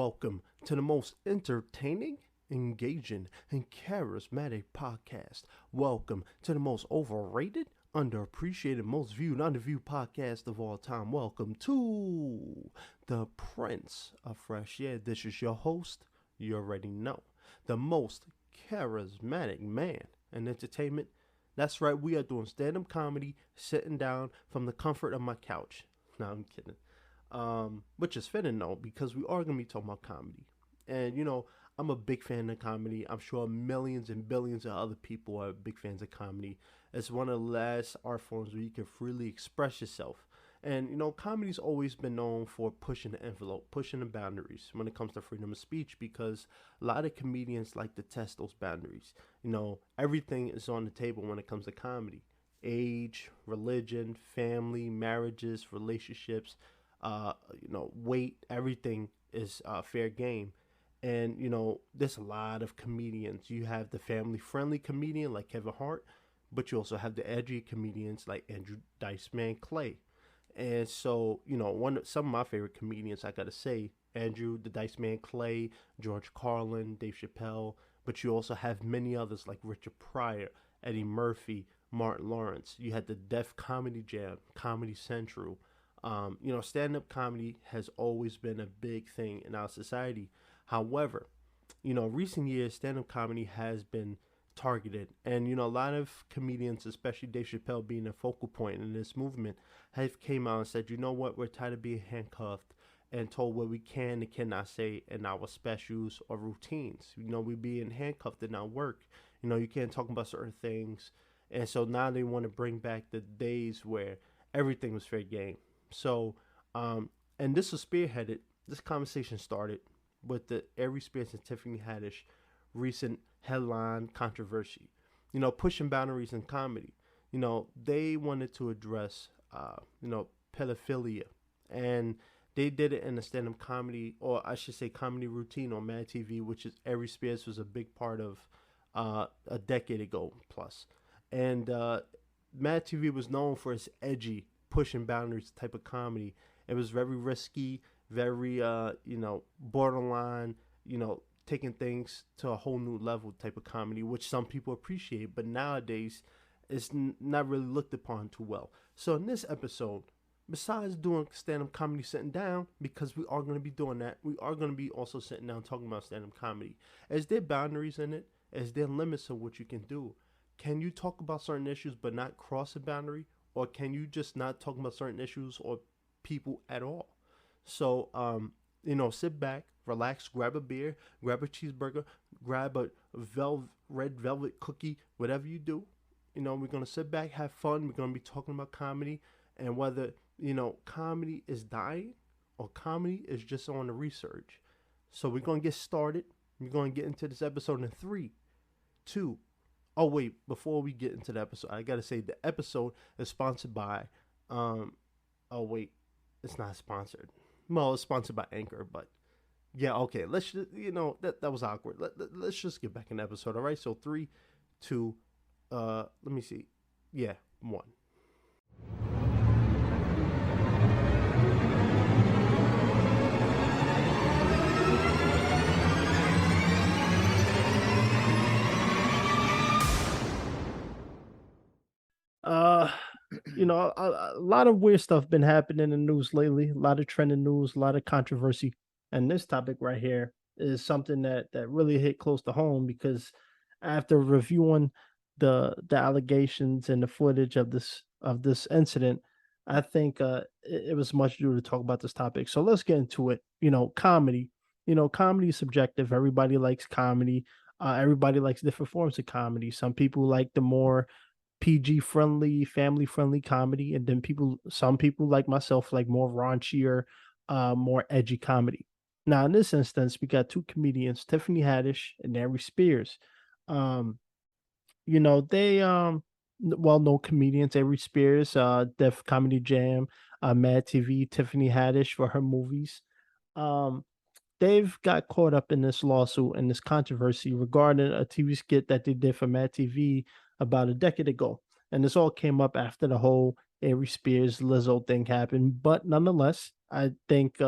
welcome to the most entertaining, engaging, and charismatic podcast. Welcome to the most overrated, underappreciated, most viewed, underviewed podcast of all time. Welcome to the Prince of Fresh Air. This is your host, you already know, the most charismatic man in entertainment. That's right, we are doing stand-up comedy, sitting down from the comfort of my couch. No, I'm kidding. Which is fitting though, because we are gonna be talking about comedy. And I'm a big fan of comedy. I'm sure millions and billions of other people are big fans of comedy. It's one of the last art forms where you can freely express yourself. And comedy's always been known for pushing the envelope, pushing the boundaries when it comes to freedom of speech, because a lot of comedians like to test those boundaries. Everything is on the table when it comes to comedy. Age, religion, family, marriages, relationships, weight, everything is fair game. And, there's a lot of comedians. You have the family-friendly comedian like Kevin Hart, but you also have the edgy comedians like Andrew Dice Man Clay. And so, some of my favorite comedians, I gotta say, Andrew the Dice Man Clay, George Carlin, Dave Chappelle, but you also have many others like Richard Pryor, Eddie Murphy, Martin Lawrence. You had the Def Comedy Jam, Comedy Central. Stand-up comedy has always been a big thing in our society. However, recent years, stand-up comedy has been targeted. And, a lot of comedians, especially Dave Chappelle being a focal point in this movement, have came out and said, you know what, we're tired of being handcuffed and told what we can and cannot say in our specials or routines. We're being handcuffed in our work. You can't talk about certain things. And so now they want to bring back the days where everything was fair game. So, and this was spearheaded, this conversation started with the Aries and Tiffany Haddish recent headline controversy, pushing boundaries in comedy. They wanted to address, pedophilia, and they did it in a stand-up comedy, or I should say comedy routine on MADTv, which is Aries Spears was a big part of a decade ago plus. And MADTv was known for its edgy, pushing boundaries type of comedy. It was very risky, very borderline, taking things to a whole new level type of comedy, which some people appreciate, but nowadays it's not really looked upon too well. So in this episode, besides doing stand-up comedy sitting down, because we are going to be doing that, we are going to be also sitting down talking about stand-up comedy. Is there boundaries in it? Is there limits of what you can do? Can you talk about certain issues but not cross a boundary? Or can you just not talk about certain issues or people at all? So, sit back, relax, grab a beer, grab a cheeseburger, grab a red velvet cookie, whatever you do. We're going to sit back, have fun. We're going to be talking about comedy and whether, comedy is dying or comedy is just on the research. So we're going to get started. We're going to get into this episode in 3, 2. Oh, wait, before we get into the episode, I got to say the episode is sponsored by, it's not sponsored. Well, it's sponsored by Anchor, but yeah, okay, let's just, that was awkward. Let's just get back in the episode, all right? So 3, 2, let me see. Yeah, 1. A lot of weird stuff been happening in the news lately. A lot of trending news, a lot of controversy. And this topic right here is something that really hit close to home, because after reviewing the allegations and the footage of this incident, I think it was much due to talk about this topic. So let's get into it. Comedy. Comedy is subjective. Everybody likes comedy. Everybody likes different forms of comedy. Some people like the more PG friendly, family friendly comedy, and then some people like myself like more raunchier, more edgy comedy. Now, in this instance, we got two comedians, Tiffany Haddish and Aries Spears. They well-known comedians. Aries Spears, Def Comedy Jam, MADTv, Tiffany Haddish for her movies. They've got caught up in this lawsuit and this controversy regarding a TV skit that they did for MADTv about a decade ago. And this all came up after the whole Aries Spears Lizzo thing happened. But nonetheless, I think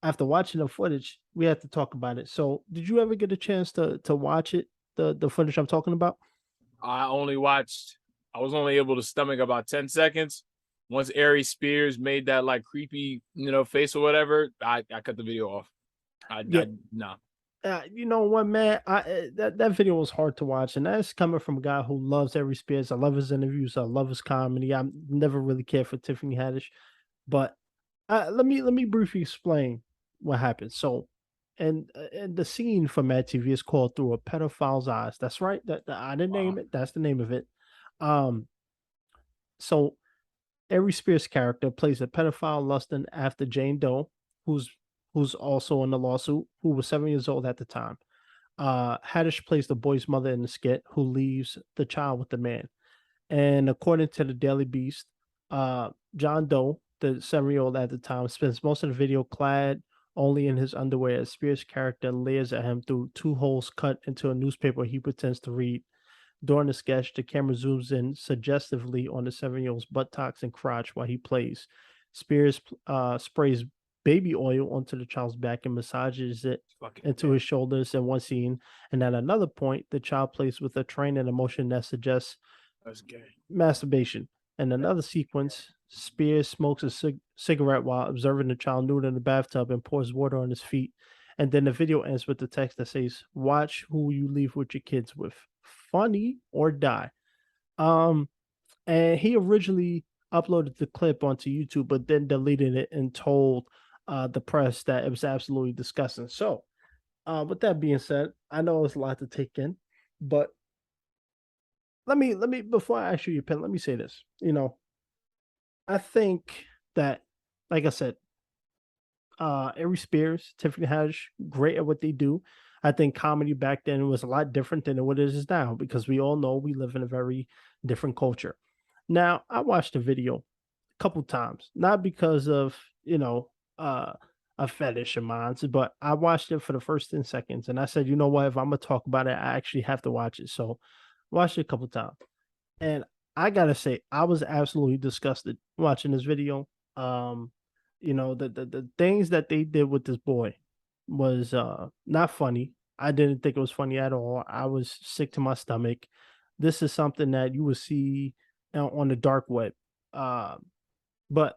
after watching the footage, we had to talk about it. So, did you ever get a chance to watch it? The footage I'm talking about? I was only able to stomach about 10 seconds. Once Aries Spears made that like creepy, face or whatever, I cut the video off. Yeah. No. You know what, man? That video was hard to watch, and that's coming from a guy who loves Aries Spears. I love his interviews. I love his comedy. I never really cared for Tiffany Haddish, but let me briefly explain what happened. So, and the scene for MADTv is called "Through a Pedophile's Eyes." That's right. I didn't name Wow. it. That's the name of it. Um, so Aries Spears' character plays a pedophile lusting after Jane Doe, who's who's also in the lawsuit, who was 7 years old at the time. Haddish plays the boy's mother in the skit, who leaves the child with the man. And according to the Daily Beast, John Doe, the 7-year-old at the time, spends most of the video clad only in his underwear as Spears' character leers at him through two holes cut into a newspaper he pretends to read. During the sketch, the camera zooms in suggestively on the 7-year-old's buttocks and crotch while he plays. Spears sprays baby oil onto the child's back and massages it into his shoulders in one scene. And at another point, the child plays with a train and a motion that suggests That's gay. masturbation. In another sequence, Spears smokes a cigarette while observing the child nude in the bathtub and pours water on his feet. And then the video ends with the text that says, "Watch who you leave with your kids with. Funny or die." Um, and he originally uploaded the clip onto YouTube, but then deleted it and told the press that it was absolutely disgusting. So, with that being said, I know it's a lot to take in, but let me before I ask you your opinion, let me say this. I think that, like I said, Aries Spears, Tiffany Haddish, great at what they do. I think comedy back then was a lot different than what it is now because we all know we live in a very different culture. Now, I watched the video a couple times, not because of, uh, a fetish of mine, but I watched it for the first 10 seconds and I said, you know what, if I'm gonna talk about it, I actually have to watch it. So watched it a couple times. And I gotta say, I was absolutely disgusted watching this video. Um, the things that they did with this boy was not funny. I didn't think it was funny at all. I was sick to my stomach. This is something that you would see on the dark web. But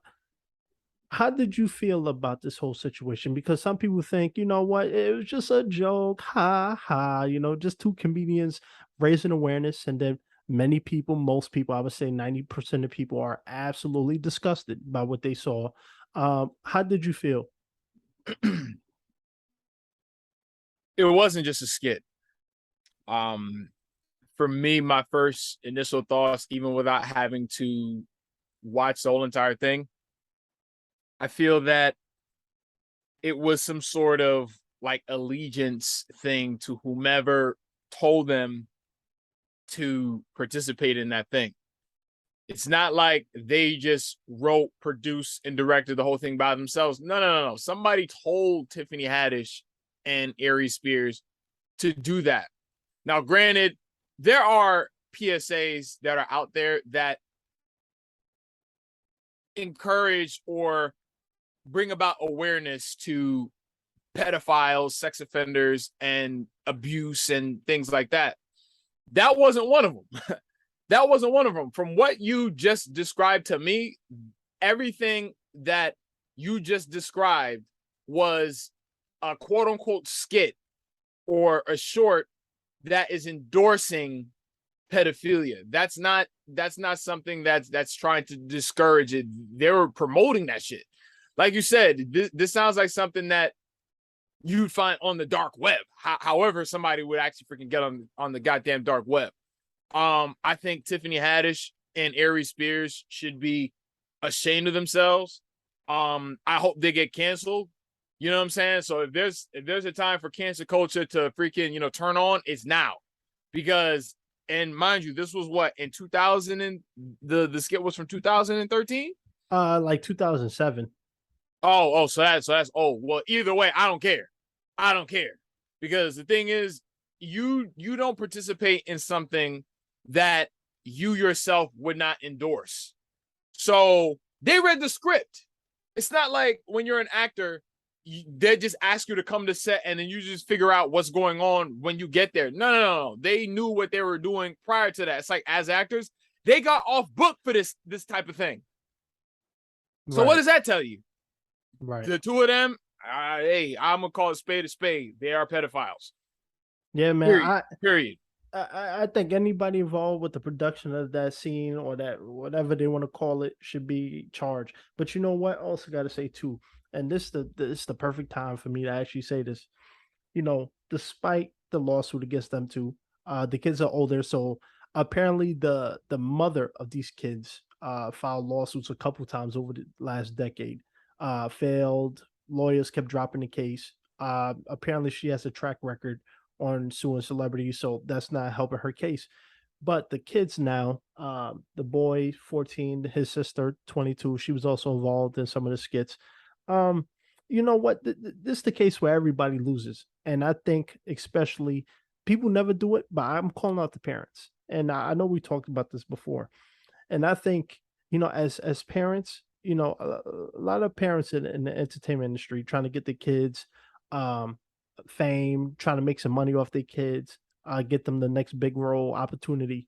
how did you feel about this whole situation? Because some people think, you know what, it was just a joke, ha ha, just two comedians raising awareness. And then many people, most people, I would say 90% of people are absolutely disgusted by what they saw. How did you feel? It wasn't just a skit. For me, my first initial thoughts, even without having to watch the whole entire thing, I feel that it was some sort of like allegiance thing to whomever told them to participate in that thing. It's not like they just wrote, produced, and directed the whole thing by themselves. No. Somebody told Tiffany Haddish and Aries Spears to do that. Now, granted, there are PSAs that are out there that encourage or bring about awareness to pedophiles, sex offenders, and abuse and things like that. That wasn't one of them. That wasn't one of them. From what you just described to me, everything that you just described was a quote unquote skit or a short that is endorsing pedophilia. That's not something that's trying to discourage it. They were promoting that shit. Like you said, this sounds like something that you'd find on the dark web. However, somebody would actually freaking get on the goddamn dark web. I think Tiffany Haddish and Aries Spears should be ashamed of themselves. I hope they get canceled. You know what I'm saying? So if there's a time for cancel culture to freaking, turn on, it's now. Because, and mind you, this was what, in 2000, and the skit was from 2013? Like 2007. So that's old. Well, either way, I don't care. Because the thing is, you don't participate in something that you yourself would not endorse. So they read the script. It's not like when you're an actor, they just ask you to come to set and then you just figure out what's going on when you get there. No. They knew what they were doing prior to that. It's like, as actors, they got off book for this type of thing. So what does that tell you? Right. The two of them, hey, I'm gonna call it spade a spade. They are pedophiles. Yeah, man. Period. I think anybody involved with the production of that scene or that whatever they want to call it should be charged. But you know what? Also got to say too, and this is the perfect time for me to actually say this. You know, despite the lawsuit against them too, the kids are older, so apparently the mother of these kids filed lawsuits a couple times over the last decade. Failed. Lawyers kept dropping the case. Apparently she has a track record on suing celebrities, so that's not helping her case. But the kids now, the boy 14, his sister 22, she was also involved in some of the skits. You know what? This is the case where everybody loses, and I think especially people never do it, but I'm calling out the parents. And I know we talked about this before, and I think as parents, a lot of parents in the entertainment industry trying to get the kids fame, trying to make some money off their kids, get them the next big role opportunity.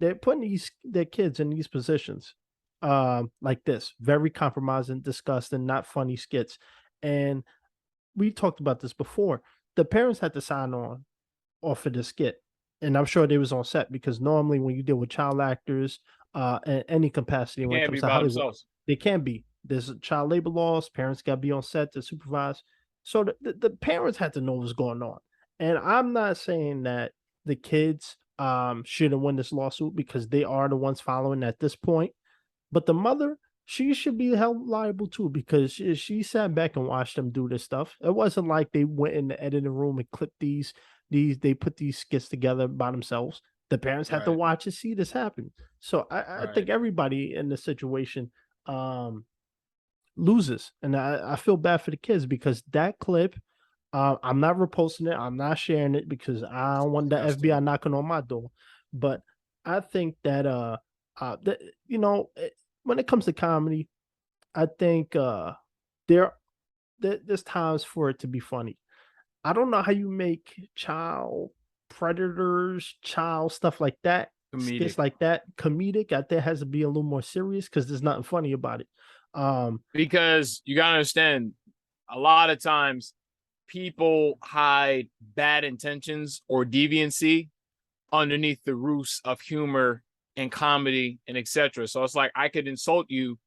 They're putting their kids in these positions like this, very compromising, disgusting, not funny skits. And we talked about this before. The parents had to sign on off of the skit. And I'm sure they was on set because normally when you deal with child actors in any capacity when it comes to Hollywood, they can be. There's child labor laws. Parents got to be on set to supervise. So the parents had to know what's going on. And I'm not saying that the kids shouldn't win this lawsuit because they are the ones following at this point. But the mother, she should be held liable too because she sat back and watched them do this stuff. It wasn't like they went in the editing room and clipped they put these skits together by themselves. The parents had to watch and see this happen. So I think everybody in this situation loses. And I feel bad for the kids because that clip, I'm not reposting it. I'm not sharing it because I don't want the FBI knocking on my door. But I think that when it comes to comedy, I think there's times for it to be funny. I don't know how you make child predators, child stuff like that, skits like that, comedic. I think it has to be a little more serious because there's nothing funny about it. Because you gotta understand, a lot of times people hide bad intentions or deviancy underneath the roots of humor and comedy and etc. So it's like I could insult you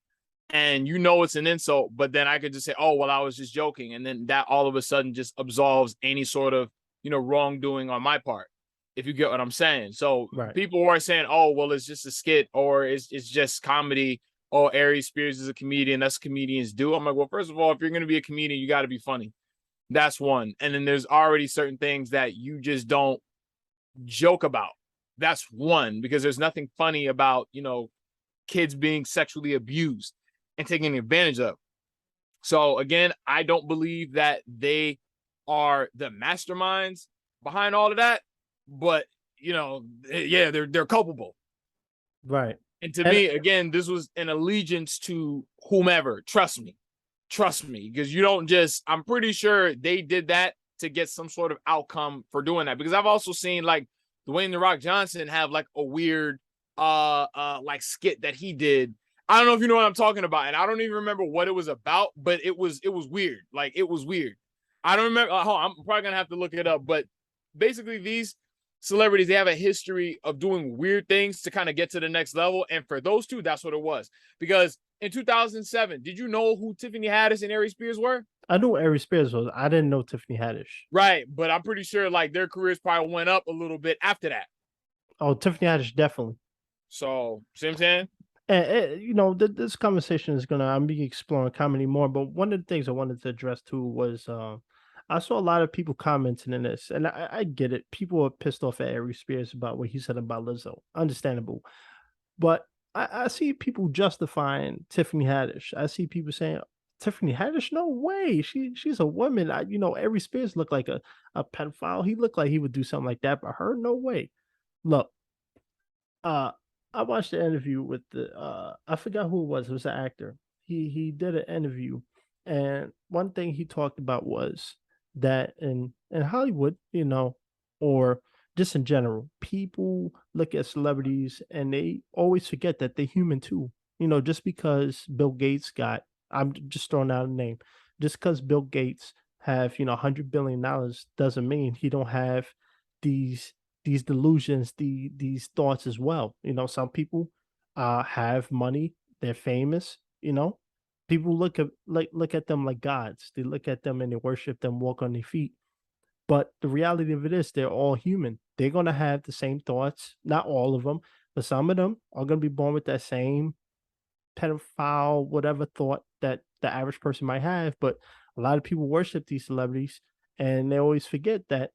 and it's an insult, but then I could just say, oh, well, I was just joking. And then that all of a sudden just absolves any sort of, wrongdoing on my part, if you get what I'm saying. So people are saying, oh, well, it's just a skit or it's just comedy. Oh, Aries Spears is a comedian. That's what comedians do. I'm like, well, first of all, if you're going to be a comedian, you got to be funny. That's one. And then there's already certain things that you just don't joke about. That's one, because there's nothing funny about, kids being sexually abused and taken advantage of. So again, I don't believe that they are the masterminds behind all of that, but they're culpable. Right. And to me, again, this was an allegiance to whomever. Trust me, because you don't just, I'm pretty sure they did that to get some sort of outcome for doing that. Because I've also seen like Dwayne The Rock Johnson have like a weird like skit that he did. I don't know if you know what I'm talking about, and I don't even remember what it was about, but it was weird. Like, it was weird. I don't remember. I'm probably gonna have to look it up, but basically these celebrities, they have a history of doing weird things to kind of get to the next level. And for those two, that's what it was. Because in 2007, did you know who Tiffany Haddish and Aries Spears were? I knew what Aries Spears was. I didn't know Tiffany Haddish. Right. But I'm pretty sure like their careers probably went up a little bit after that. Oh, Tiffany Haddish, definitely. So, see what I'm saying? And this conversation is I'm be exploring comedy more. But one of the things I wanted to address too was I saw a lot of people commenting in this, and I get it. People are pissed off at Aries Spears about what he said about Lizzo. Understandable. But I see people justifying Tiffany Haddish. I see people saying, Tiffany Haddish, no way. She's a woman. Aries Spears looked like a pedophile. He looked like he would do something like that, but her, no way. Look, I watched the interview with I forgot who it was. It was an actor. He did an interview, And one thing he talked about was that in Hollywood, or just in general, people look at celebrities and they always forget that they're human too. Just because Bill Gates got, I'm just throwing out a name, just because Bill Gates have, $100 billion doesn't mean he don't have these these delusions, these thoughts as well. Some people have money, they're famous, people look at them like gods. They look at them and they worship them, walk on their feet. But the reality of it is they're all human. They're gonna have the same thoughts. Not all of them, but some of them are gonna be born with that same pedophile, whatever thought that the average person might have. But a lot of people worship these celebrities and they always forget that,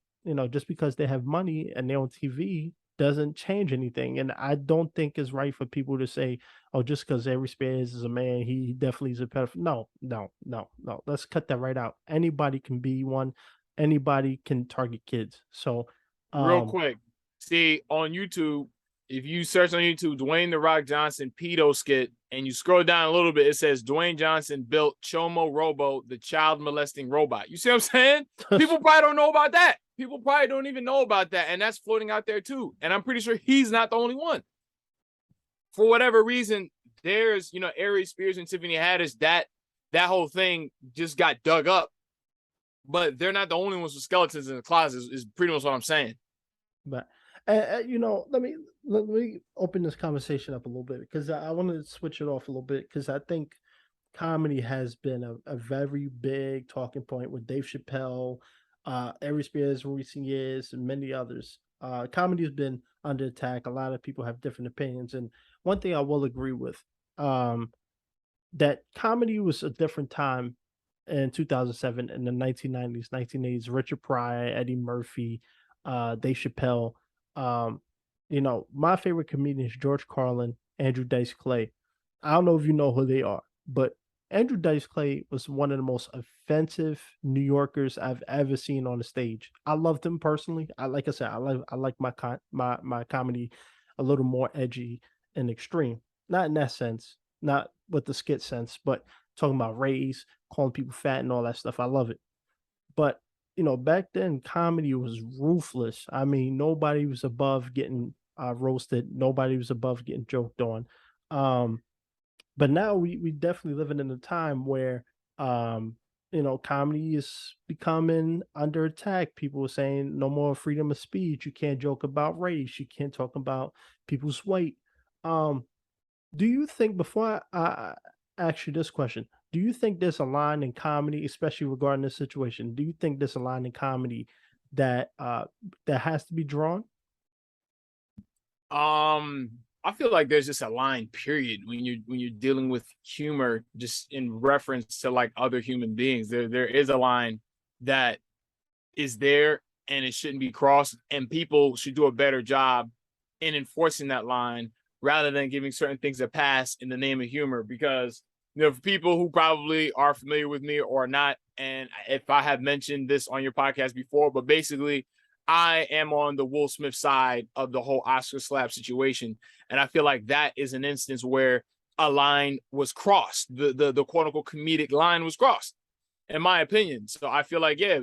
just because they have money and they're on TV doesn't change anything. And I don't think it's right for people to say, oh, just because Aries Spears is a man, he definitely is a pedophile. No, no, no, no. Let's cut that right out. Anybody can be one, anybody can target kids. So Real um quick, see on YouTube, if you search on YouTube, Dwayne the Rock Johnson pedo skit, and you scroll down a little bit, it says Dwayne Johnson built Chomo Robo, the child molesting robot. You see what I'm saying? People probably don't know about that. People probably don't even know about that, and that's floating out there too. And I'm pretty sure he's not the only one. For whatever reason, there's Aries Spears and Tiffany Haddish. That whole thing just got dug up, but they're not the only ones with skeletons in the closet. Is pretty much what I'm saying. But let me open this conversation up a little bit because I want to switch it off a little bit because I think comedy has been a very big talking point with Dave Chappelle, Aries Spears in recent years, and many others. Comedy has been under attack. A lot of people have different opinions, and one thing I will agree with, um, that comedy was a different time in 2007, in the 1990s, 1980s. Richard Pryor, Eddie Murphy, Dave Chappelle. Um, my favorite comedians, George Carlin, Andrew Dice Clay. I don't know if you know who they are, but Andrew Dice Clay was one of the most offensive New Yorkers I've ever seen on the stage. I loved him personally. Like I said, I like my comedy a little more edgy and extreme. Not in that sense, not with the skit sense, but talking about race, calling people fat and all that stuff. I love it. But back then comedy was ruthless. I mean, nobody was above getting roasted. Nobody was above getting joked on. Um, but now we definitely living in a time where comedy is becoming under attack. People are saying no more freedom of speech. You can't joke about race. You can't talk about people's weight. Um, do you think, before I ask you this question, do you think there's a line in comedy, especially regarding this situation? Do you think there's a line in comedy that that has to be drawn? I feel like there's just a line period when you're dealing with humor, just in reference to like other human beings. There is a line that is there and it shouldn't be crossed, and people should do a better job in enforcing that line rather than giving certain things a pass in the name of humor. Because for people who probably are familiar with me or not, and if I have mentioned this on your podcast before, but basically I am on the Will Smith side of the whole Oscar slap situation. And I feel like that is an instance where a line was crossed. The quote unquote comedic line was crossed, in my opinion. So I feel like, yeah,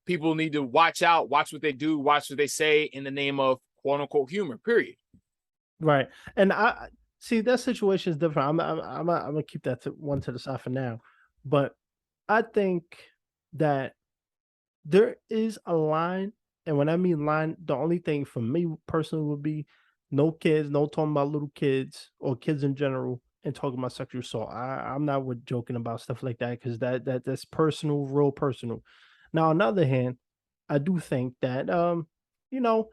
people need to watch out, watch what they do, watch what they say in the name of quote unquote humor, period. Right. And I see that situation is different. I'm gonna keep that one to the side for now. But I think that there is a line, and when I mean line, the only thing for me personally would be no kids, no talking about little kids or kids in general, and talking about sexual assault. I'm not with joking about stuff like that because that's personal, real personal. Now, on the other hand, I do think that you know,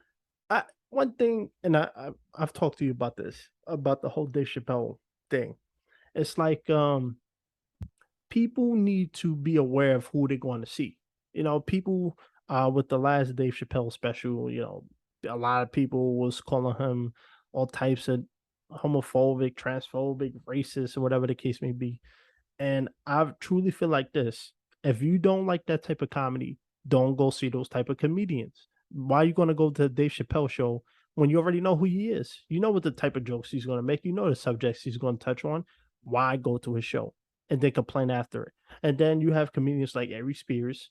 I one thing, and I've talked to you about this, about the whole Dave Chappelle thing. It's like people need to be aware of who they're going to see. People with the last Dave Chappelle special, a lot of people was calling him all types of homophobic, transphobic, racist, or whatever the case may be. And I truly feel like this. If you don't like that type of comedy, don't go see those type of comedians. Why are you going to go to the Dave Chappelle show when you already know who he is? You know what the type of jokes he's going to make. You know the subjects he's going to touch on. Why go to his show? and then complain after it. And then you have comedians like Aries Spears,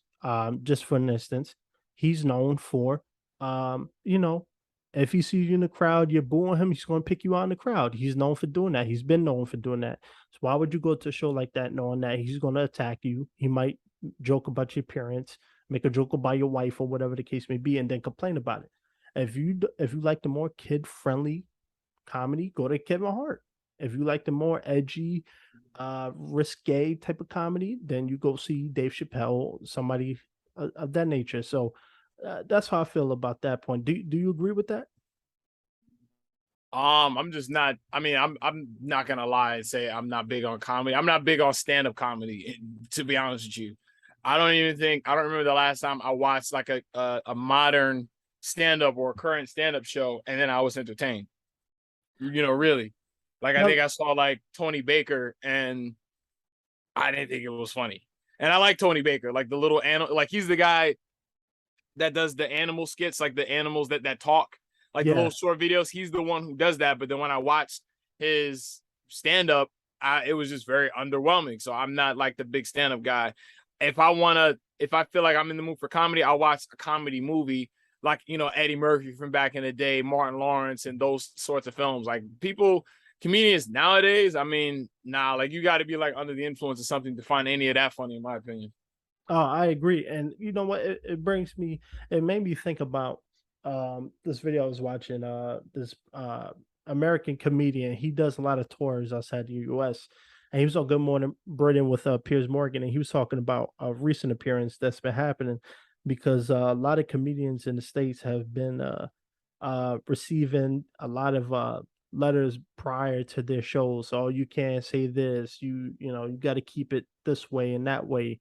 just for an instance, he's known for, you know, if he sees you in the crowd, you're booing him, he's going to pick you out in the crowd. He's known for doing that. He's been known for doing that. So why would you go to a show like that knowing that he's going to attack you? He might joke about your parents, make a joke about your wife or whatever the case may be, and then complain about it. If you like the more kid friendly comedy, go to Kevin Hart. If you like the more edgy, risque type of comedy, then you go see Dave Chappelle, somebody of that nature. So that's how I feel about that point. Do you agree with that? I'm just not. I mean, I'm not gonna lie and say I'm not big on comedy. I'm not big on stand-up comedy, to be honest with you. I don't remember the last time I watched like a modern stand-up or a current stand-up show and then I was entertained. Really. Like I No, think I saw like Tony Baker and I didn't think it was funny. And I like Tony Baker, like the little animal, like he's the guy that does the animal skits, like the animals that talk, like the yeah. little short videos. He's the one who does that. But then when I watched his stand up, it was just very underwhelming. So I'm not like the big stand up guy. If I feel like I'm in the mood for comedy, I'll watch a comedy movie like, Eddie Murphy from back in the day, Martin Lawrence, and those sorts of films. Like comedians nowadays, I mean, like you got to be like under the influence of something to find any of that funny, in my opinion. Oh, I agree. And you know what? It made me think about this video I was watching, this American comedian. He does a lot of tours outside the US. And he was on Good Morning Britain with Piers Morgan, and he was talking about a recent appearance that's been happening because a lot of comedians in the States have been receiving a lot of letters prior to their shows. Oh, you can't say this, you got to keep it this way and that way.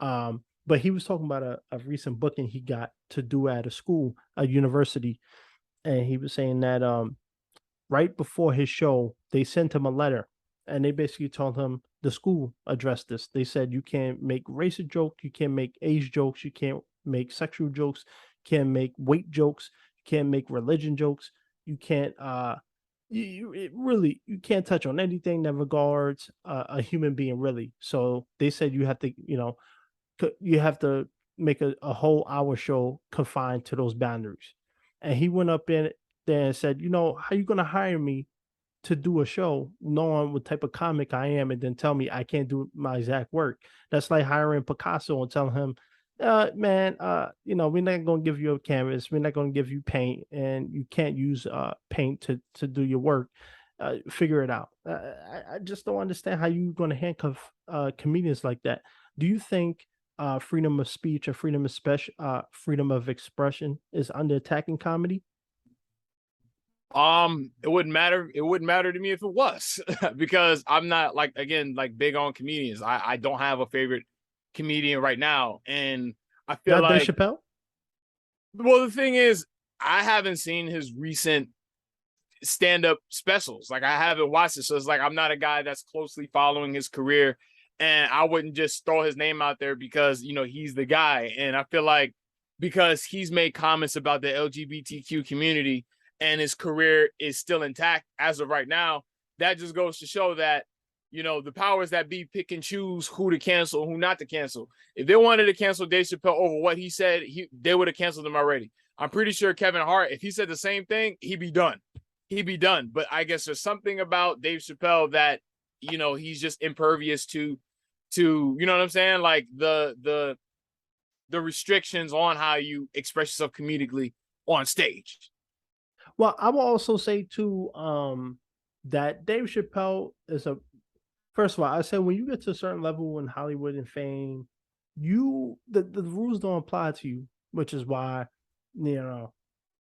But he was talking about a recent booking he got to do at a school, a university, and he was saying that right before his show, they sent him a letter, and they basically told him the school addressed this. They said you can't make racist jokes, you can't make age jokes, you can't make sexual jokes, can't make weight jokes, you can't make religion jokes, you can't you can't touch on anything that regards a human being really. So they said you have to you have to make a whole hour show confined to those boundaries. And he went up in there and said, how you gonna hire me to do a show knowing what type of comic I am and then tell me I can't do my exact work? That's like hiring Picasso and telling him, man, we're not gonna give you a canvas, we're not gonna give you paint, and you can't use paint to do your work. Figure it out. I just don't understand how you're gonna handcuff comedians like that. Do you think freedom of speech or freedom of expression is under attack in comedy? It wouldn't matter. It wouldn't matter to me if it was because I'm not like, again, like big on comedians. I don't have a favorite comedian right now. And I feel Not Dave like, Chappelle? well, the thing is, I haven't seen his recent stand-up specials. Like I haven't watched it. So it's like, I'm not a guy that's closely following his career. And I wouldn't just throw his name out there because, he's the guy. And I feel like because he's made comments about the LGBTQ community and his career is still intact as of right now, that just goes to show that, the powers that be pick and choose who to cancel, who not to cancel. If they wanted to cancel Dave Chappelle over what he said, they would have canceled him already. I'm pretty sure Kevin Hart, if he said the same thing, he'd be done. He'd be done. But I guess there's something about Dave Chappelle that, he's just impervious to, you know what I'm saying? Like the restrictions on how you express yourself comedically on stage. Well, I will also say too, that Dave Chappelle is first of all, I said when you get to a certain level in Hollywood and fame, the rules don't apply to you, which is why, a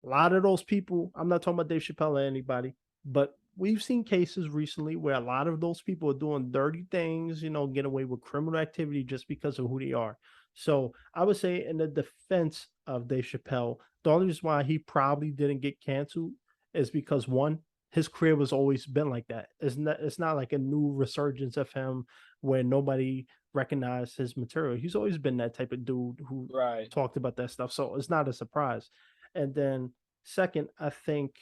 lot of those people, I'm not talking about Dave Chappelle or anybody, but we've seen cases recently where a lot of those people are doing dirty things, get away with criminal activity just because of who they are. So I would say, in the defense of Dave Chappelle, the only reason why he probably didn't get canceled is because, one, his career was always been like that. It's not like a new resurgence of him where nobody recognized his material. He's always been that type of dude who Right. talked about that stuff. So it's not a surprise. And then second, I think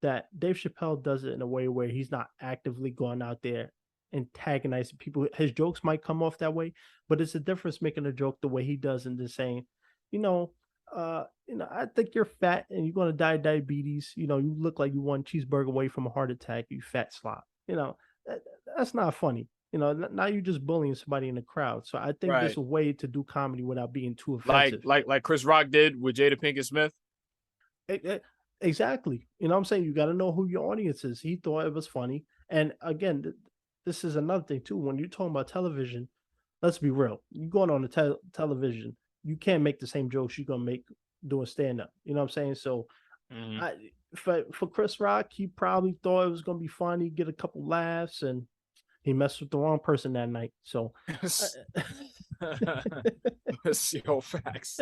that Dave Chappelle does it in a way where he's not actively going out there antagonizing people. His jokes might come off that way, but it's a difference making a joke the way he does and just saying, you know, I think you're fat and you're gonna die of diabetes. You know, you look like you one cheeseburger away from a heart attack, you fat slop. That, that's not funny. Now you're just bullying somebody in the crowd. So I think there's Right. a way to do comedy without being too Like offensive. like Chris Rock did with Jada Pinkett Smith. Exactly. You know what I'm saying? You got to know who your audience is. He thought it was funny. And again, this is another thing too. When you're talking about television, let's be real. You going on the television, you can't make the same jokes you're gonna make doing stand up. You know what I'm saying? So, Mhm. for Chris Rock, he probably thought it was gonna be funny, get a couple laughs, and he messed with the wrong person that night. So, Yo, facts.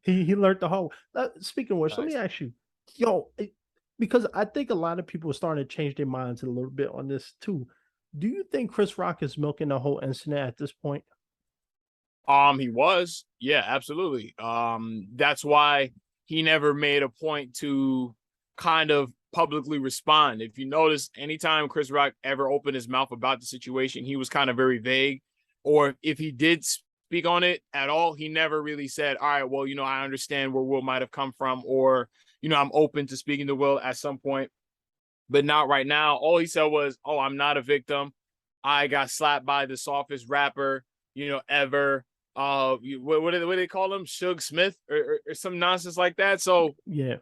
he learned the whole. Speaking of which, let me Facts. ask you, yo, because I think a lot of people are starting to change their minds a little bit on this too. Do you think Chris Rock is milking the whole incident at this point? He was. Yeah, absolutely. That's why he never made a point to kind of publicly respond. If you notice, anytime Chris Rock ever opened his mouth about the situation, he was kind of very vague. Or if he did speak on it at all, he never really said, all right, well, I understand where Will might have come from, or, I'm open to speaking to Will at some point, but not right now. All he said was, oh, I'm not a victim. I got slapped by the softest rapper, ever. What do they call him? Suge Smith or some nonsense like that. So Yeah.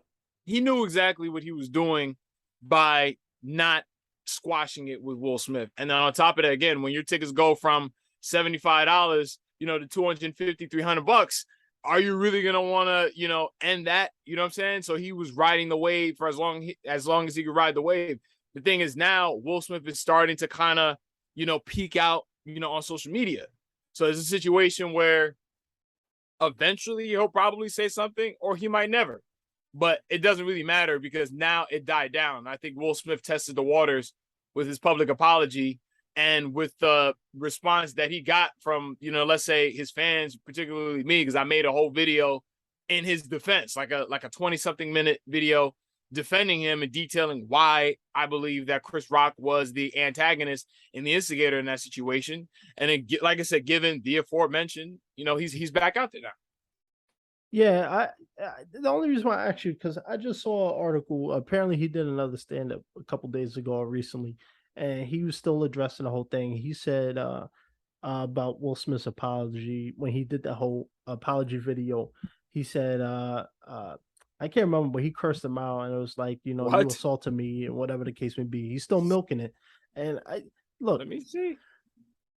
he knew exactly what he was doing by not squashing it with Will Smith. And then on top of that, again, when your tickets go from $75, to 250, $300, are you really gonna want to, end that? You know what I'm saying? So he was riding the wave for as long as he could ride the wave. The thing is now Will Smith is starting to kind of, peak out, on social media. So it's a situation where eventually he'll probably say something or he might never. But it doesn't really matter because now it died down. I think Will Smith tested the waters with his public apology and with the response that he got from, let's say his fans, particularly me, because I made a whole video in his defense, like a 20-something minute video defending him and detailing why I believe that Chris Rock was the antagonist and the instigator in that situation. And then, like I said, given the aforementioned, he's back out there now. Yeah, the only reason why I asked you because I just saw an article. Apparently, he did another stand up a couple days ago recently, and he was still addressing the whole thing. He said about Will Smith's apology when he did that whole apology video. He said, I can't remember, but he cursed him out, and it was like, you What? assaulted me, and whatever the case may be. He's still milking it, and I look. Let me see.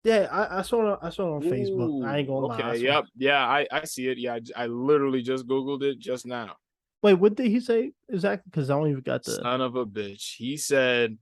Yeah, I saw it on Facebook. I ain't gonna lie. Okay. Yep. Yeah, I see it. Yeah, I literally just Googled it just now. Wait, what did he say exactly? Because I don't even got the. Son of a bitch. He said,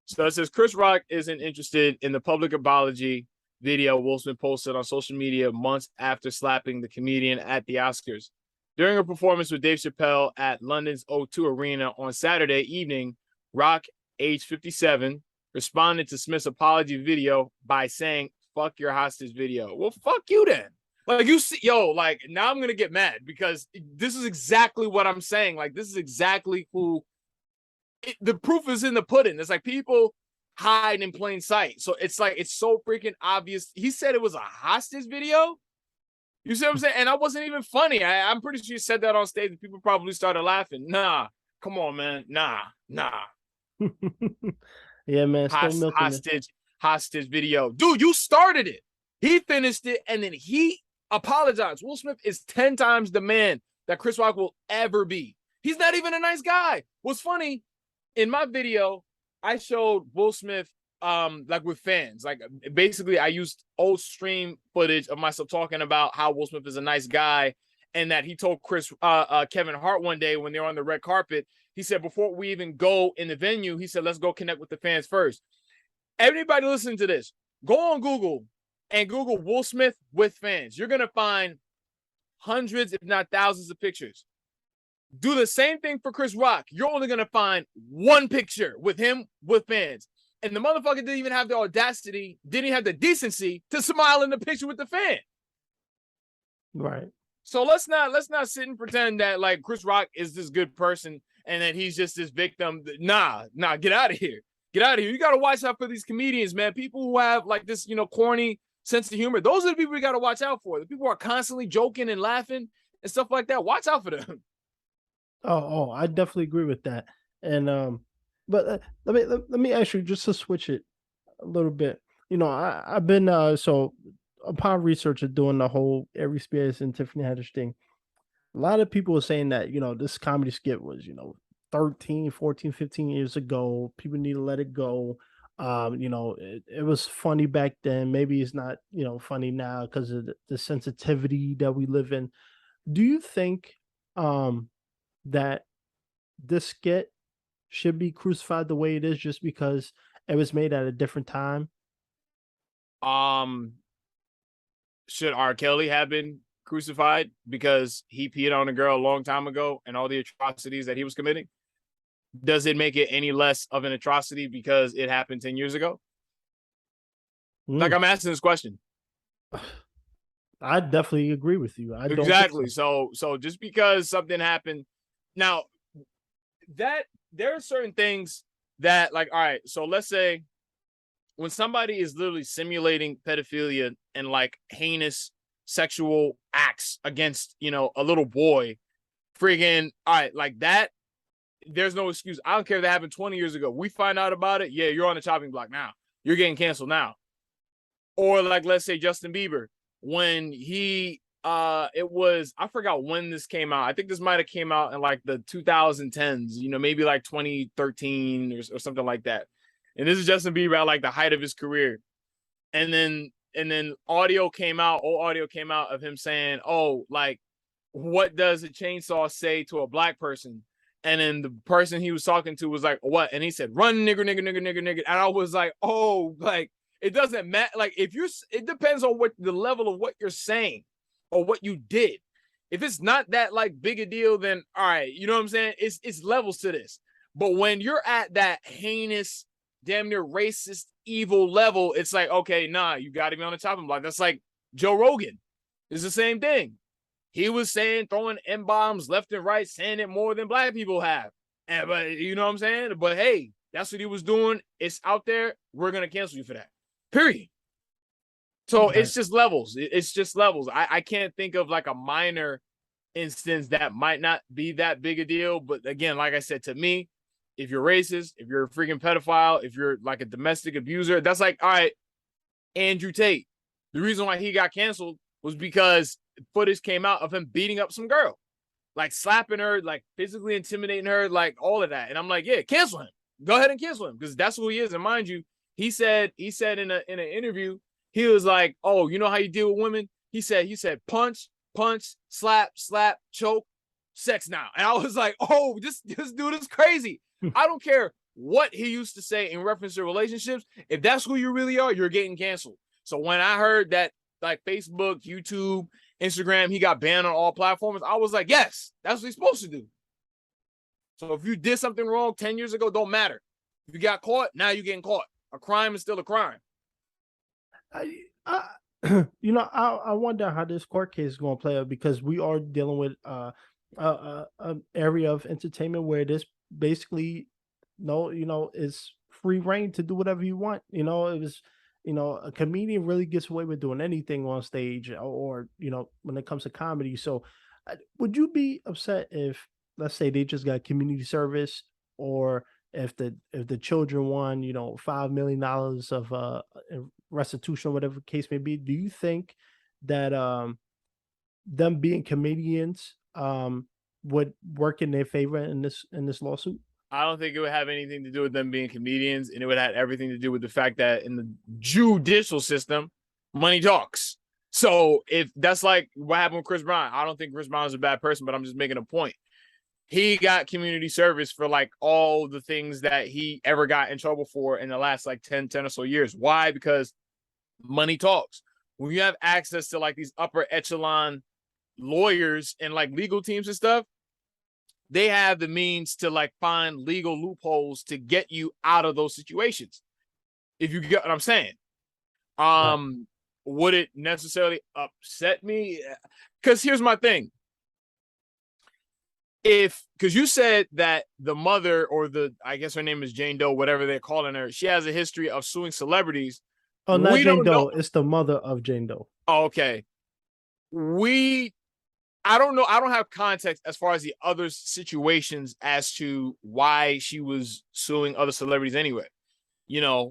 so it says Chris Rock isn't interested in the public apology video Will Smith posted on social media months after slapping the comedian at the Oscars. During a performance with Dave Chappelle at London's O2 Arena on Saturday evening, Rock, age 57, responded to Smith's apology video by saying, fuck your hostage video. Well, fuck you then. Like, you see, like, now I'm going to get mad because this is exactly what I'm saying. Like, this is exactly who the proof is in the pudding. It's like people hide in plain sight. So it's like, it's so freaking obvious. He said it was a hostage video. You see what I'm saying? And that wasn't even funny. I'm pretty sure you said that on stage and people probably started laughing. Nah, come on, man. Nah. Yeah, man, still milking it. Hostage video. Dude, you started it. He finished it and then he apologized. Will Smith is 10 times the man that Chris Rock will ever be. He's not even a nice guy. What's funny, in my video, I showed Will Smith like with fans. Like basically I used old stream footage of myself talking about how Will Smith is a nice guy and that he told Kevin Hart one day when they were on the red carpet, he said, before we even go in the venue, he said, let's go connect with the fans first. Everybody listen to this. Go on Google and Google Will Smith with fans. You're going to find hundreds, if not thousands of pictures. Do the same thing for Chris Rock. You're only going to find one picture with him with fans. And the motherfucker didn't even have the audacity, didn't even have the decency to smile in the picture with the fan. Right. So let's not sit and pretend that like Chris Rock is this good person and that he's just this victim. Nah, get out of here. Get out of here. You got to watch out for these comedians, man. People who have like this, corny sense of humor. Those are the people you got to watch out for. The people who are constantly joking and laughing and stuff like that. Watch out for them. I definitely agree with that. And but let me ask you just to switch it a little bit. I've been so upon research of doing the whole Aries Spears and Tiffany Haddish thing. A lot of people are saying that this comedy skit was 13, 14, 15 years ago. People need to let it go. It was funny back then. Maybe it's not funny now because of the sensitivity that we live in. Do you think that this skit should be crucified the way it is just because it was made at a different time? Should R. Kelly have been crucified because he peed on a girl a long time ago and all the atrocities that he was committing? Does it make it any less of an atrocity because it happened 10 years ago? Like, I'm asking this question. I definitely agree with you. I don't exactly. So just because something happened now, that there are certain things that, like, all right, so let's say when somebody is literally simulating pedophilia and like heinous sexual acts against, a little boy, friggin', all right, like that, there's no excuse. I don't care if that happened 20 years ago. We find out about it. Yeah, you're on the chopping block now. You're getting canceled now. Or like, let's say Justin Bieber, when he, it was, I forgot when this came out. I think this might've came out in like the 2010s, maybe like 2013 or something like that. And this is Justin Bieber at like the height of his career. And then audio came out of him saying, oh, like, what does a chainsaw say to a black person? And then the person he was talking to was like, what? And he said, run, nigger, nigger, nigger, nigger, nigger. And I was like, oh, like, it doesn't matter. Like, it depends on what the level of what you're saying or what you did. If it's not that like big a deal, then all right, you know what I'm saying? It's levels to this. But when you're at that heinous, damn near racist, evil level, it's like, okay, nah, you got to be on the chopping block. That's like Joe Rogan. It's the same thing. He was saying, throwing M-bombs left and right, saying it more than black people have. But you know what I'm saying? But hey, that's what he was doing. It's out there. We're going to cancel you for that. Period. So right. It's just levels. It's just levels. I can't think of like a minor instance that might not be that big a deal. But again, like I said, to me, if you're racist, if you're a freaking pedophile, if you're like a domestic abuser, that's like, all right, Andrew Tate. The reason why he got canceled was because footage came out of him beating up some girl, like slapping her, like physically intimidating her, like all of that. And I'm like, yeah, cancel him. Go ahead and cancel him because that's who he is. And mind you, he said in an interview, he was like, oh, you know how you deal with women? He said punch, slap, choke, sex now. And I was like, oh, this dude is crazy. I don't care what he used to say in reference to relationships. If that's who you really are, you're getting canceled. So when I heard that, like Facebook, YouTube, Instagram, he got banned on all platforms, I was like, yes, that's what he's supposed to do. So if you did something wrong 10 years ago, don't matter. If you got caught, now you're getting caught. A crime is still a crime. I wonder how this court case is going to play out because we are dealing with an area of entertainment where this basically is free reign to do whatever you want. It was, a comedian really gets away with doing anything on stage or when it comes to comedy. So would you be upset if, let's say, they just got community service, or if the children won, $5 million of restitution, whatever the case may be? Do you think that them being comedians would work in their favor in this lawsuit? I don't think it would have anything to do with them being comedians, and it would have everything to do with the fact that in the judicial system, money talks. So if that's like what happened with Chris Brown, I don't think Chris Brown is a bad person, but I'm just making a point. He got community service for like all the things that he ever got in trouble for in the last like 10 or so years. Why? Because money talks. When you have access to like these upper echelon lawyers and like legal teams and stuff, they have the means to like find legal loopholes to get you out of those situations. If you get what I'm saying. Would it necessarily upset me? Because here's my thing. because you said that the mother or I guess her name is Jane Doe, whatever they're calling her, she has a history of suing celebrities. Oh, not We Jane don't know. Doe. It's the mother of Jane Doe. Oh, okay. I don't know. I don't have context as far as the other situations as to why she was suing other celebrities anyway,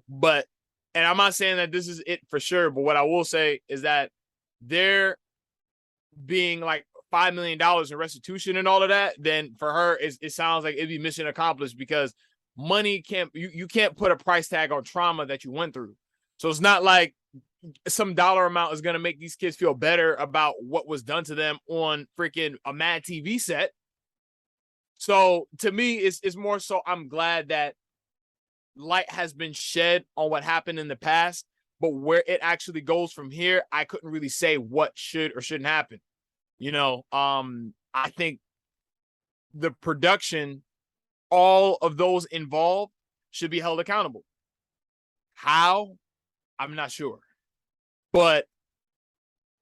but, and I'm not saying that this is it for sure, but what I will say is that there being like $5 million in restitution and all of that, then for her, it sounds like it'd be mission accomplished because money you can't put a price tag on trauma that you went through. So it's not like some dollar amount is going to make these kids feel better about what was done to them on freaking a MADTv set. So to me, it's more so I'm glad that light has been shed on what happened in the past, but where it actually goes from here, I couldn't really say what should or shouldn't happen. I think the production, all of those involved should be held accountable. How? I'm not sure. But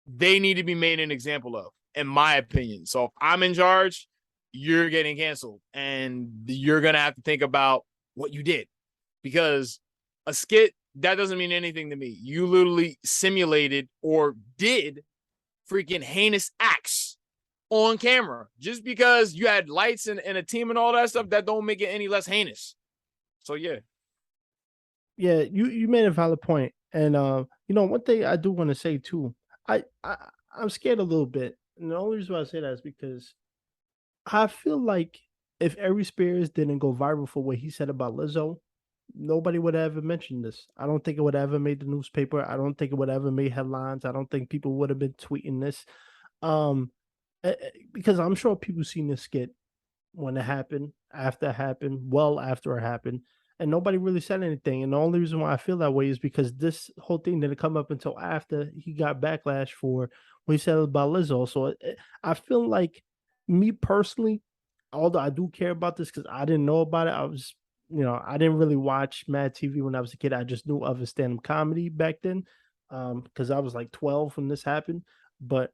they need to be made an example of, in my opinion. So if I'm in charge, you're getting canceled and you're going to have to think about what you did, because a skit, that doesn't mean anything to me. You literally simulated or did freaking heinous acts on camera. Just because you had lights and a team and all that stuff, that don't make it any less heinous. So yeah. Yeah, you made a valid point. And one thing I do want to say too, I'm scared a little bit. And the only reason why I say that is because I feel like if Aries Spears didn't go viral for what he said about Lizzo, nobody would have ever mentioned this. I don't think it would have ever made the newspaper. I don't think it would have ever made headlines. I don't think people would have been tweeting this. Because I'm sure people seen this skit when it happened, after it happened, well after it happened, and nobody really said anything. And the only reason why I feel that way is because this whole thing didn't come up until after he got backlash for what he said about Lizzo. So I feel like, me personally, although I do care about this because I didn't know about it, I didn't really watch MADTv when I was a kid. I just knew of his stand-up comedy back then, because I was like 12 when this happened. But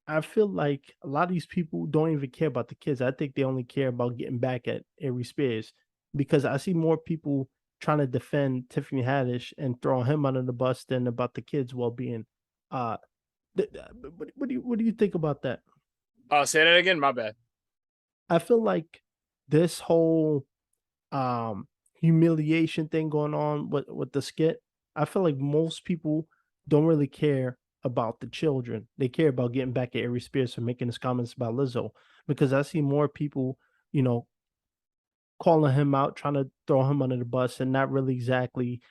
I feel like a lot of these people don't even care about the kids. I think they only care about getting back at Aries Spears, because I see more people trying to defend Tiffany Haddish and throwing him under the bus than about the kids' well-being. Uh, what do you think about that? Say that again. My bad. I feel like this whole humiliation thing going on with the skit, I feel like most people don't really care about the children. They care about getting back at Aries Spears for making his comments about Lizzo, because I see more people, calling him out, trying to throw him under the bus, and not really exactly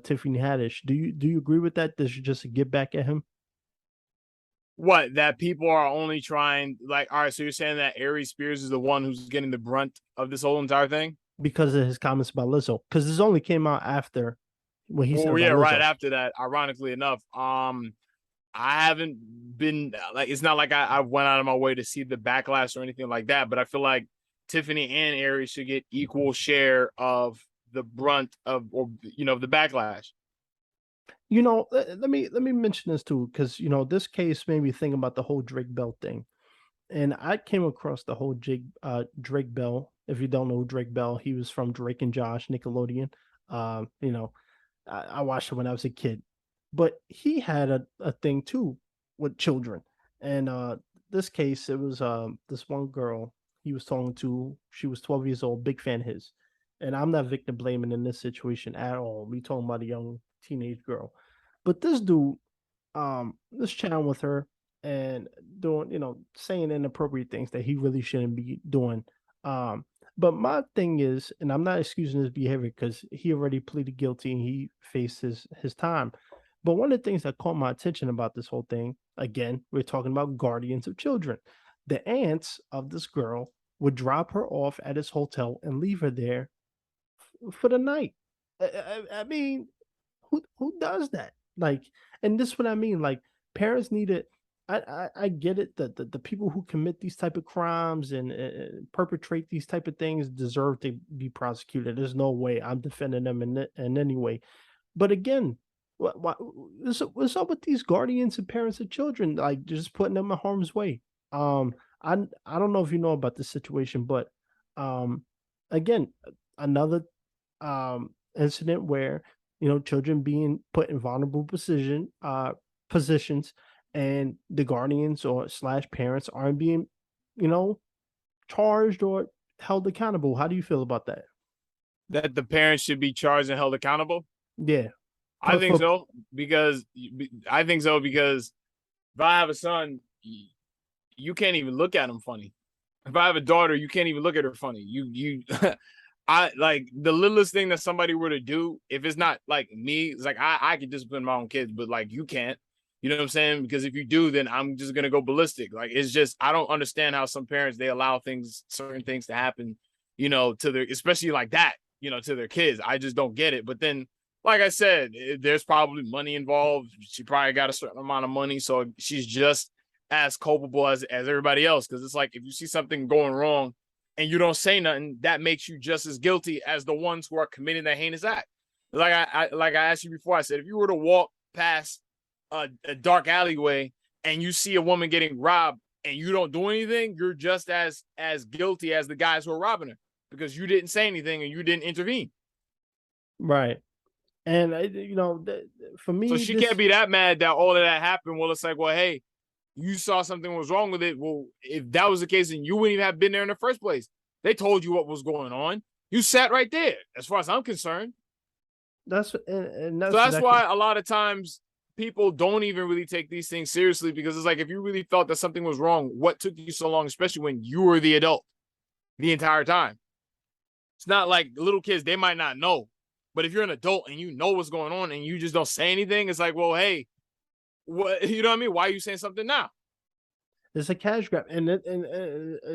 Tiffany Haddish. Do you agree with that? This is just a get back at him? What, that people are only trying, like, all right, so you're saying that Aries Spears is the one who's getting the brunt of this whole entire thing? Because of his comments about Lizzo. Because this only came out after what he said Well, about yeah, Lizzo. right after that, ironically enough. I haven't been, like, it's not like I went out of my way to see the backlash or anything like that, but I feel like Tiffany and Aries should get equal share of the brunt of, or the backlash. Let me mention this too, because this case made me think about the whole Drake Bell thing. And I came across the whole Drake Bell. If you don't know Drake Bell, he was from Drake and Josh, Nickelodeon. I watched it when I was a kid, but he had a thing too with children. And this case, it was this one girl he was talking to. She was 12 years old, big fan of his. And I'm not victim blaming in this situation at all. We talking about a young teenage girl. But this dude, this chatting with her and doing, saying inappropriate things that he really shouldn't be doing. But my thing is, and I'm not excusing his behavior because he already pleaded guilty and he faced his time. But one of the things that caught my attention about this whole thing, again, we're talking about guardians of children. The aunts of this girl would drop her off at his hotel and leave her there for the night. I mean, who does that? Like, and this is what I mean. Like, parents need it. I get it that the people who commit these type of crimes and perpetrate these type of things deserve to be prosecuted. There's no way I'm defending them in any way. But again, what's up with these guardians and parents of children? Like, just putting them in harm's way. I don't know if you know about this situation, but again, another incident where children being put in vulnerable positions, and the guardians or slash parents aren't being charged or held accountable. How do you feel about that? That the parents should be charged and held accountable. Yeah, I think for so because if I have a son, you can't even look at him funny. If I have a daughter, you can't even look at her funny. You I like the littlest thing that somebody were to do, if it's not like me, it's like I can discipline my own kids, but like you can't. You know what I'm saying? Because if you do, then I'm just gonna go ballistic. Like it's just I don't understand how some parents they allow certain things to happen, to their especially like that, to their kids. I just don't get it. But then, like I said, there's probably money involved. She probably got a certain amount of money, so she's just as culpable as everybody else. Because it's like if you see something going wrong and you don't say nothing, that makes you just as guilty as the ones who are committing that heinous act. Like I asked you before, I said if you were to walk past a dark alleyway and you see a woman getting robbed and you don't do anything, you're just as guilty as the guys who are robbing her because you didn't say anything and you didn't intervene. right. And for So me, she can't be that mad that all of that happened. Well, it's like, well, hey, you saw something was wrong with it. Well, if that was the case, then you wouldn't even have been there in the first place. They told you what was going on. You sat right there, as far as I'm concerned. that's So that's exactly. why a lot of times people don't even really take these things seriously because it's like if you really felt that something was wrong, what took you so long, especially when you were the adult the entire time? It's not like little kids, they might not know. But if you're an adult and you know what's going on and you just don't say anything, it's like, well, hey, what you know what I mean? Why are you saying something now? It's a cash grab, and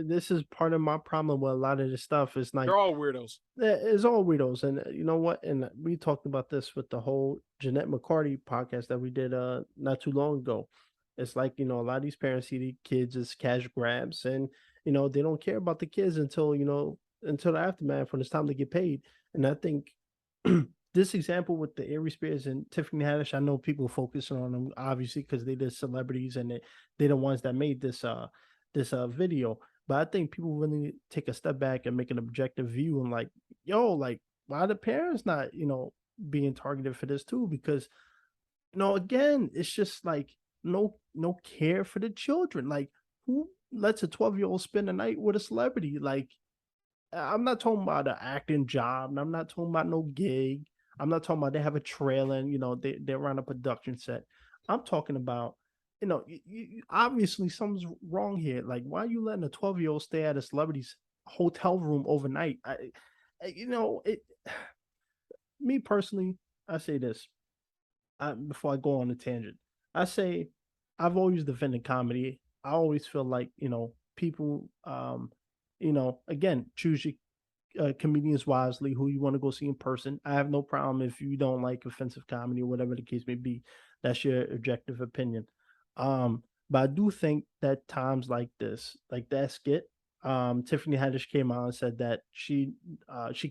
this is part of my problem with a lot of this stuff. It's like They're all weirdos. it's all weirdos, and you know what? And we talked about this with the whole Jeanette McCarty podcast that we did not too long ago. It's like a lot of these parents see the kids as cash grabs, and they don't care about the kids until the aftermath when it's time to get paid. And I think this example with the Aries Spears and Tiffany Haddish, I know people focus on them obviously because they did celebrities and they're the ones that made this video. But I think people really take a step back and make an objective view and like, yo, like why the parents not, being targeted for this too? Because again, it's just like no care for the children. Like who lets a 12-year-old spend a night with a celebrity? Like I'm not talking about an acting job, and I'm not talking about no gig. I'm not talking about they have a trailer and they're on a production set. I'm talking about obviously something's wrong here. Like why are you letting a 12-year-old stay at a celebrity's hotel room overnight? It. Me personally, I say this before I go on a tangent. I say I've always defended comedy. I always feel like people again, choose your comedians wisely who you want to go see in person. I have no problem if you don't like offensive comedy or whatever the case may be. That's your objective opinion. But I do think that times like this, like that skit, Tiffany Haddish came out and said that she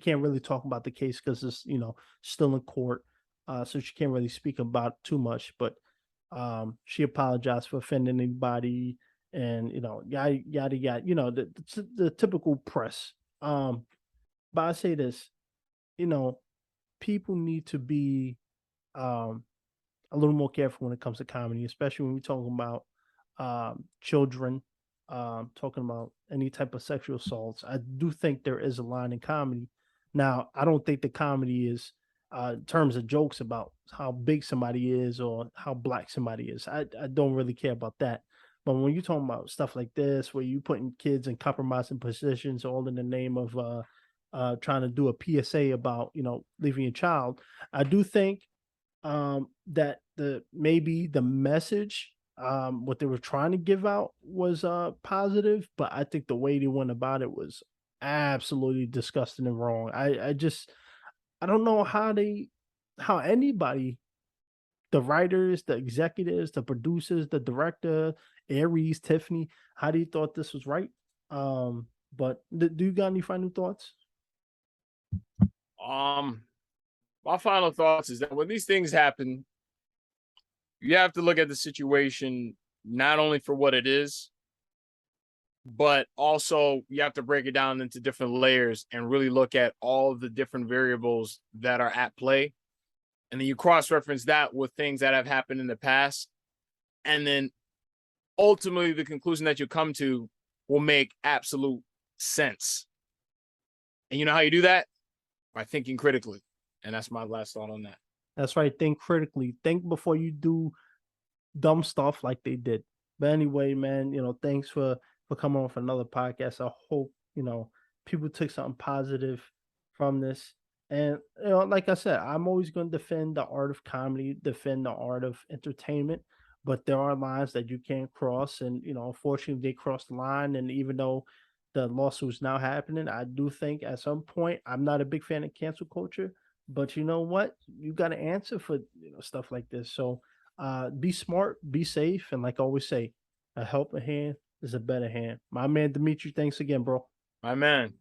can't really talk about the case because it's still in court, so she can't really speak about too much. But she apologized for offending anybody, and yada yada yada. The typical press. But I say this, you know, people need to be um a little more careful when it comes to comedy, especially when we're talking about children, talking about any type of sexual assaults. I do think there is a line in comedy. Now, I don't think the comedy is in terms of jokes about how big somebody is or how black somebody is. I don't really care about that. But when you're talking about stuff like this, where you putting kids in compromising positions, all in the name of trying to do a PSA about leaving your child, I do think that the maybe the message what they were trying to give out was positive, but I think the way they went about it was absolutely disgusting and wrong. I don't know how anybody, the writers, the executives, the producers, the director, Aries, Tiffany, how they thought this was right. But do you got any final thoughts? Um, my final thoughts is that when these things happen, you have to look at the situation not only for what it is, but also you have to break it down into different layers and really look at all the different variables that are at play. And then you cross-reference that with things that have happened in the past. And then ultimately the conclusion that you come to will make absolute sense. And you know how you do that? By thinking critically. And that's my last thought on that. That's right. Think critically. Think before you do dumb stuff like they did. But anyway, man, thanks for coming on for another podcast. I hope, people took something positive from this. And like I said, I'm always going to defend the art of comedy, defend the art of entertainment, but there are lines that you can't cross. And, unfortunately, they crossed the line. And even though the lawsuit's now happening, I do think at some point, I'm not a big fan of cancel culture, but you know what? You got to answer for stuff like this. So be smart, be safe, and like I always say, a helping hand is a better hand. My man Dimitri, thanks again, bro. My man.